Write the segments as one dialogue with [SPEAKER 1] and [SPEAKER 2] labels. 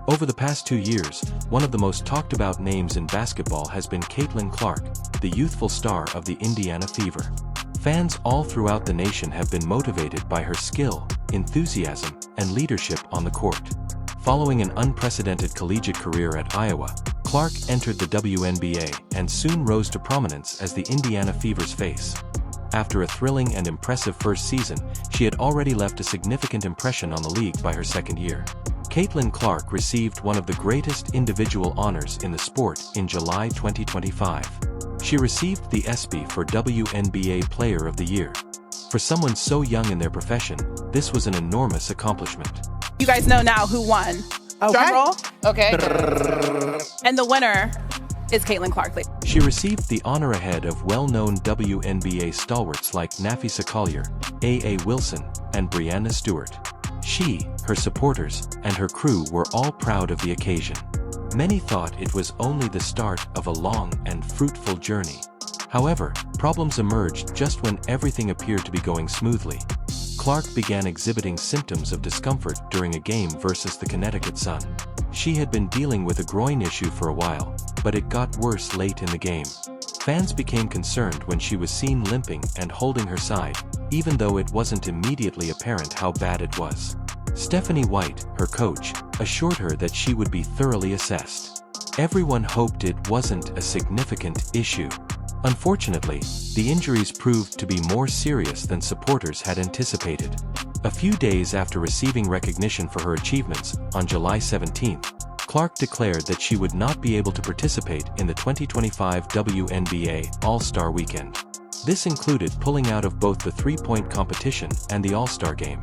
[SPEAKER 1] Over the past 2 years, one of the most talked about names in basketball has been Caitlin Clark, the youthful star of the Indiana Fever. Fans all throughout the nation have been motivated by her skill, enthusiasm, and leadership on the court. Following an unprecedented collegiate career at Iowa, Clark entered the WNBA and soon rose to prominence as the Indiana Fever's face. After a thrilling and impressive first season, she had already left a significant impression on the league by her second year. Caitlin Clark received one of the greatest individual honors in the sport in July 2025. She received the ESPY for WNBA Player of the Year. For someone so young in their profession, this was an enormous accomplishment.
[SPEAKER 2] You guys know now who won.
[SPEAKER 3] Okay.
[SPEAKER 2] Drum roll.
[SPEAKER 3] Okay.
[SPEAKER 2] And the winner is Caitlin Clark.
[SPEAKER 1] She received the honor ahead of well-known WNBA stalwarts like Nafisa Collier, A.A. Wilson, and Breanna Stewart. She, her supporters, and her crew were all proud of the occasion. Many thought it was only the start of a long and fruitful journey. However, problems emerged just when everything appeared to be going smoothly. Clark began exhibiting symptoms of discomfort during a game versus the Connecticut Sun. She had been dealing with a groin issue for a while, but it got worse late in the game. Fans became concerned when she was seen limping and holding her side, even though it wasn't immediately apparent how bad it was. Stephanie White, her coach, assured her that she would be thoroughly assessed. Everyone hoped it wasn't a significant issue. Unfortunately, the injuries proved to be more serious than supporters had anticipated. A few days after receiving recognition for her achievements, on July 17, Clark declared that she would not be able to participate in the 2025 WNBA All-Star Weekend. This included pulling out of both the three-point competition and the All-Star Game.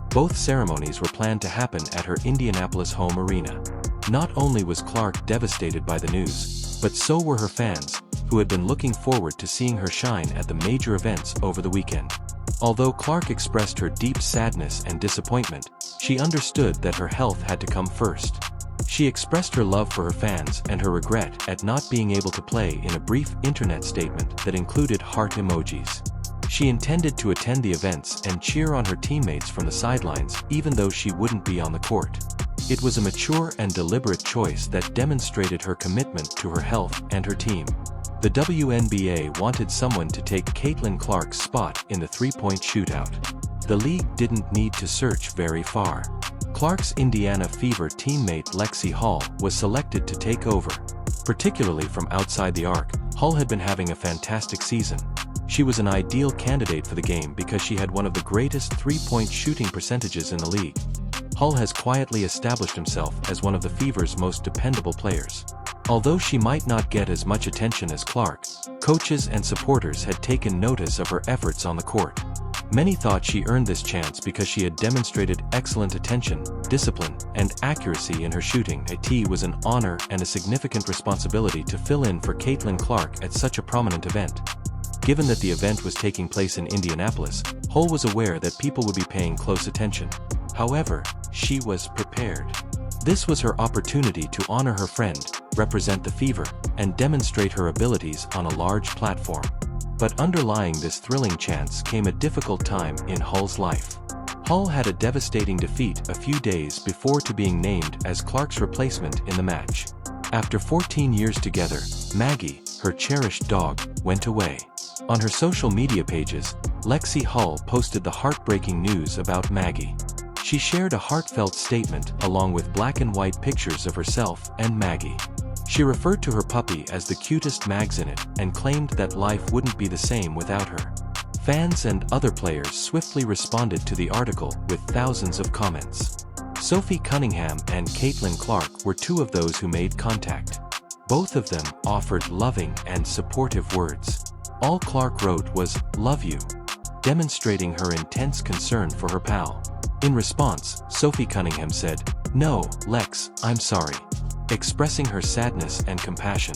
[SPEAKER 1] Both ceremonies were planned to happen at her Indianapolis home arena. Not only was Clark devastated by the news, but so were her fans, who had been looking forward to seeing her shine at the major events over the weekend. Although Clark expressed her deep sadness and disappointment, she understood that her health had to come first. She expressed her love for her fans and her regret at not being able to play in a brief internet statement that included heart emojis. She intended to attend the events and cheer on her teammates from the sidelines even though she wouldn't be on the court. It was a mature and deliberate choice that demonstrated her commitment to her health and her team. The WNBA wanted someone to take Caitlin Clark's spot in the three-point shootout. The league didn't need to search very far. Clark's Indiana Fever teammate Lexy Hull was selected to take over. Particularly from outside the arc, Hull had been having a fantastic season. She was an ideal candidate for the game because she had one of the greatest three-point shooting percentages in the league. Hull has quietly established himself as one of the Fever's most dependable players. Although she might not get as much attention as Clark, coaches and supporters had taken notice of her efforts on the court. Many thought she earned this chance because she had demonstrated excellent attention, discipline, and accuracy in her shooting. It was an honor and a significant responsibility to fill in for Caitlin Clark at such a prominent event. Given that the event was taking place in Indianapolis, Hull was aware that people would be paying close attention. However, she was prepared. This was her opportunity to honor her friend, represent the Fever, and demonstrate her abilities on a large platform. But underlying this thrilling chance came a difficult time in Hull's life. Hull had a devastating defeat a few days before to being named as Clark's replacement in the match. After 14 years together, Maggie, her cherished dog, went away. On her social media pages, Lexy Hull posted the heartbreaking news about Maggie. She shared a heartfelt statement along with black and white pictures of herself and Maggie. She referred to her puppy as the cutest Mags in it and claimed that life wouldn't be the same without her. Fans and other players swiftly responded to the article with thousands of comments. Sophie Cunningham and Caitlin Clark were two of those who made contact. Both of them offered loving and supportive words. All Clark wrote was, "Love you," demonstrating her intense concern for her pal. In response, Sophie Cunningham said, "No, Lex, I'm sorry," expressing her sadness and compassion.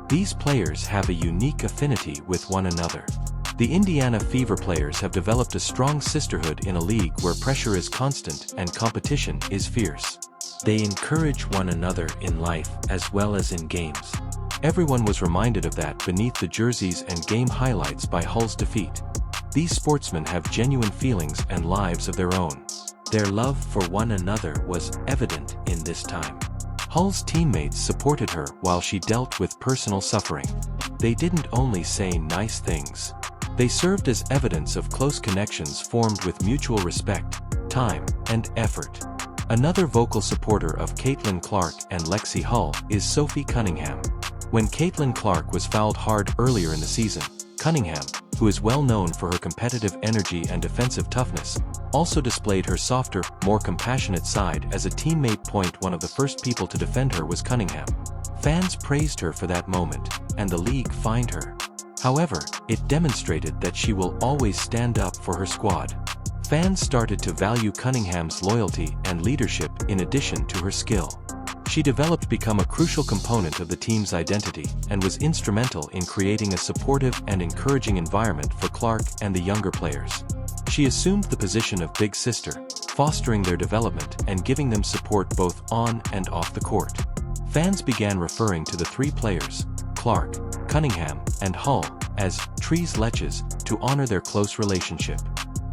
[SPEAKER 1] These players have a unique affinity with one another. The Indiana Fever players have developed a strong sisterhood in a league where pressure is constant and competition is fierce. They encourage one another in life as well as in games. Everyone was reminded of that beneath the jerseys and game highlights by Hull's defeat. These sportsmen have genuine feelings and lives of their own. Their love for one another was evident in this time. Hull's teammates supported her while she dealt with personal suffering. They didn't only say nice things. They served as evidence of close connections formed with mutual respect, time, and effort. Another vocal supporter of Caitlin Clark and Lexy Hull is Sophie Cunningham. When Caitlin Clark was fouled hard earlier in the season, Cunningham, who is well known for her competitive energy and defensive toughness, also displayed her softer, more compassionate side as a teammate. One of the first people to defend her was Cunningham. Fans praised her for that moment, and the league fined her. However, it demonstrated that she will always stand up for her squad. Fans started to value Cunningham's loyalty and leadership in addition to her skill. She developed to become a crucial component of the team's identity and was instrumental in creating a supportive and encouraging environment for Clark and the younger players. She assumed the position of big sister, fostering their development and giving them support both on and off the court. Fans began referring to the three players, Clark, Cunningham, and Hull, as Tres Leches to honor their close relationship.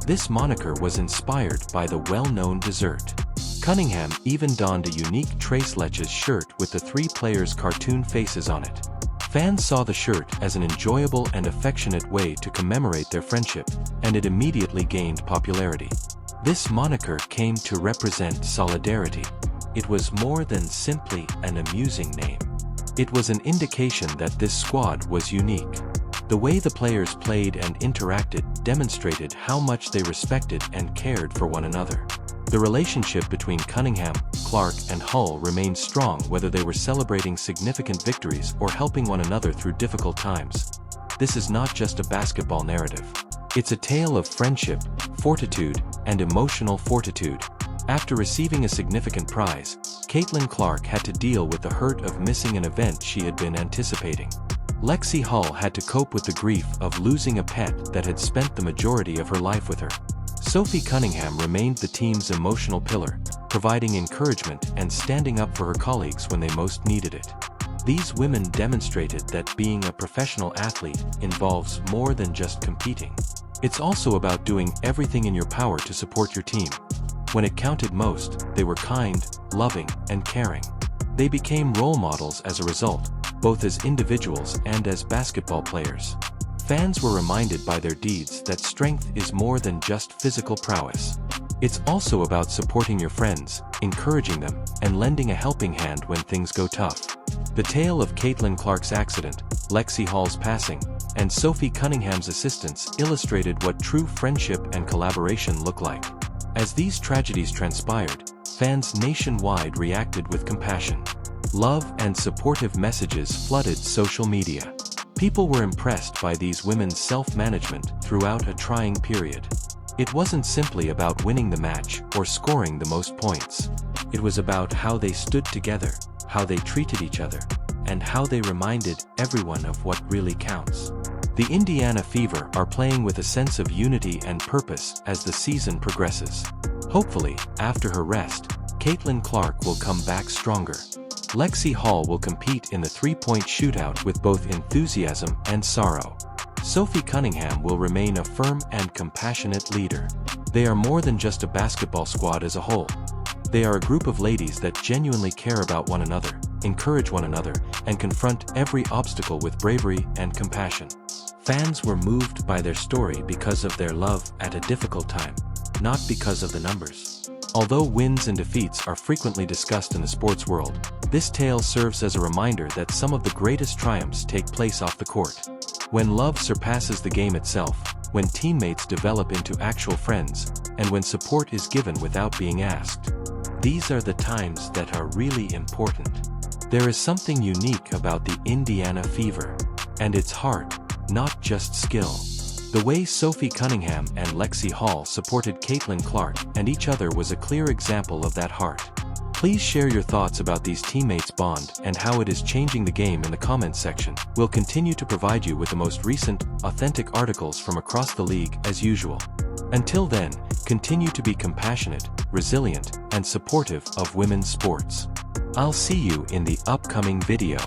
[SPEAKER 1] This moniker was inspired by the well-known dessert. Cunningham even donned a unique Tres Leches shirt with the three players' cartoon faces on it. Fans saw the shirt as an enjoyable and affectionate way to commemorate their friendship, and it immediately gained popularity. This moniker came to represent solidarity. It was more than simply an amusing name. It was an indication that this squad was unique. The way the players played and interacted demonstrated how much they respected and cared for one another. The relationship between Cunningham, Clark, and Hull remained strong whether they were celebrating significant victories or helping one another through difficult times. This is not just a basketball narrative. It's a tale of friendship, fortitude, and emotional fortitude. After receiving a significant prize, Caitlin Clark had to deal with the hurt of missing an event she had been anticipating. Lexy Hull had to cope with the grief of losing a pet that had spent the majority of her life with her. Sophie Cunningham remained the team's emotional pillar, providing encouragement and standing up for her colleagues when they most needed it. These women demonstrated that being a professional athlete involves more than just competing. It's also about doing everything in your power to support your team. When it counted most, they were kind, loving, and caring. They became role models as a result, both as individuals and as basketball players. Fans were reminded by their deeds that strength is more than just physical prowess. It's also about supporting your friends, encouraging them, and lending a helping hand when things go tough. The tale of Caitlin Clark's accident, Lexy Hull's passing, and Sophie Cunningham's assistance illustrated what true friendship and collaboration look like. As these tragedies transpired, fans nationwide reacted with compassion. Love and supportive messages flooded social media. People were impressed by these women's self-management throughout a trying period. It wasn't simply about winning the match or scoring the most points. It was about how they stood together, how they treated each other, and how they reminded everyone of what really counts. The Indiana Fever are playing with a sense of unity and purpose as the season progresses. Hopefully, after her rest, Caitlin Clark will come back stronger. Lexy Hull will compete in the three-point shootout with both enthusiasm and sorrow. Sophie Cunningham will remain a firm and compassionate leader. They are more than just a basketball squad as a whole. They are a group of ladies that genuinely care about one another, encourage one another, and confront every obstacle with bravery and compassion. Fans were moved by their story because of their love at a difficult time, not because of the numbers. Although wins and defeats are frequently discussed in the sports world, this tale serves as a reminder that some of the greatest triumphs take place off the court. When love surpasses the game itself, when teammates develop into actual friends, and when support is given without being asked. These are the times that are really important. There is something unique about the Indiana Fever, and it's heart, not just skill. The way Sophie Cunningham and Lexy Hull supported Caitlin Clark and each other was a clear example of that heart. Please share your thoughts about these teammates' bond and how it is changing the game in the comments section. We'll continue to provide you with the most recent, authentic articles from across the league as usual. Until then, continue to be compassionate, resilient, and supportive of women's sports. I'll see you in the upcoming video.